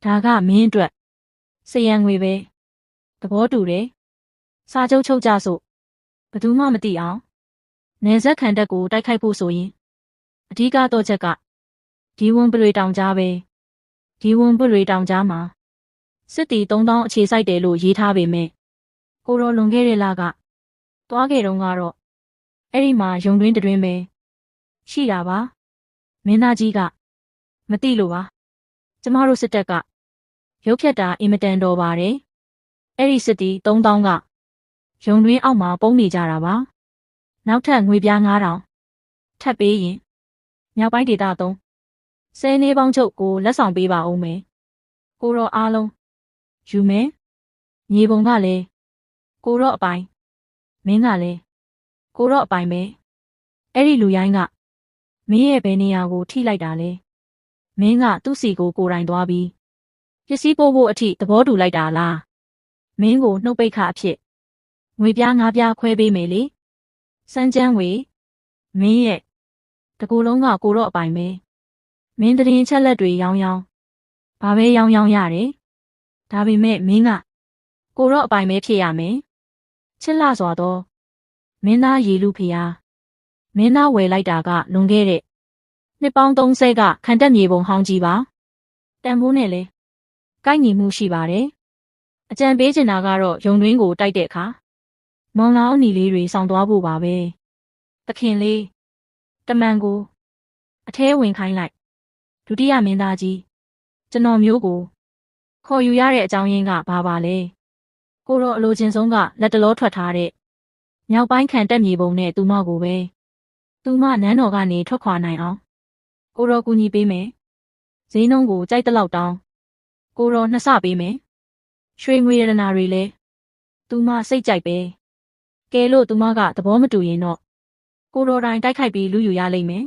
ဒါကမင်းအတွက်စရံငွေပဲသဘောတူတယ်စာချုပ်ချုပ်ကြစို့ဘယ်သူမှမသိအောင်နေဆက်ခံတက်ကိုတိုက်ခိုက်ဖို့ဆိုရင်အဓိကတော့ချက်ကဒီဝန်ပရိတောင်ကြားပဲဒီဝန်ပရိတောင်ကြားမှာစစ်တီ3000အခြေစိုက်တယ်လို့ရေးထားပေမဲ့ကိုရောလွန်ခဲ့တဲ့လကသွားခဲ့တုန်းကတော့အဲ့ဒီမှာယုံတွင်းတွင်ပဲရှိတာပါမင်းသားကြီးကမသိလို့ပါကျမတို့စစ်တပ်ကရုပ်ဖြတ်တာအင်မတန်တော်ပါတယ်အဲ့ဒီစစ်တီ3000ကယုံတွင်းအောက်မှာပုံနေကြတာပါနောက်ထပ်ငွေပြား9000ထပ်ပေးရင်မြောက်ပိုင်းဒေသ3ဆယ်နေပေါင်းချုပ်ကိုလက်ဆောင်ပေးပါဦးမယ်ကိုရောအားလုံးယူမယ်မြေပုံကလည်းကိုရောအပိုင်မင်းကလည်းကိုရောအပိုင်ပဲအဲ့ဒီလူရိုင်းကမင်းရဲ့ဘယ်နေရာကိုထိလိုက်တာလဲမင်းကသူ့စီကိုကိုယ်တိုင်သွားပြီးပစ္စည်းပို့ဖို့အထိသဘောတူလိုက်တာလားမင်းကိုနှုတ်ပိတ်ခအဖြစ်ငွေပြား9ပြားခွဲပေးမယ်လေစမ်းချမ်းဝေမင်းရဲ့တကူလုံးကကိုရောအပိုင်ပဲမင်းတရင်ချက်လက်တွေရောင်းဘာပဲရောင်းရတယ်ဒါပေမဲ့မင်းကကိုရောအပိုင်ပဲဖြစ်ရမယ်ချစ်လှစွာတော့မင်းသားရေလူဖျားမင်းသားဝယ်လိုက်တာကလွန်ခဲ့တဲ့နှစ်ပေါင်း30ကခံတက်မြေပုံဟောင်းကြီးပါတန်ဖိုးနဲ့လဲကိုက်ညီမှုရှိပါတယ်အကြံပေးချင်တာကတော့ယုံတွင်းကိုတိုက်တဲ့အခါမောင်လောင်းအနီလေးတွေစောင်းသွားဖို့ပါပဲသခင်လေးတမန်ကိုအထဲဝင်ခိုင်းလိုက်ဒုတိယမင်းသားကြီးကျွန်တော်မျိုးကိုခေါ်ယူရတဲ့အကြောင်းရင်းကဘာပါလဲကိုတော့အလိုချင်ဆုံးကလက်တလောထွက်ထားတဲ့မြောက်ပိုင်းခံတက်မြေပုံနဲ့သူမကိုပဲသူမနန်းတော်ကနေထွက်ခွာနိုင်အောင်ကိုတော့ကူညီပေးမယ်ဈေးနှုန်းကိုကြိုက်တဲ့လောက်တောင်းကိုတော့နှစ်ဆပေးမယ်ရွှေငွေရတနာတွေလဲသူမစိတ်ကြိုက်ပဲကဲလို့သူမကသဘောမတူရင်တော့ကိုတော်တိုင်းတိုက်ခိုက်ပြီးလူယူရလိမ့်မယ်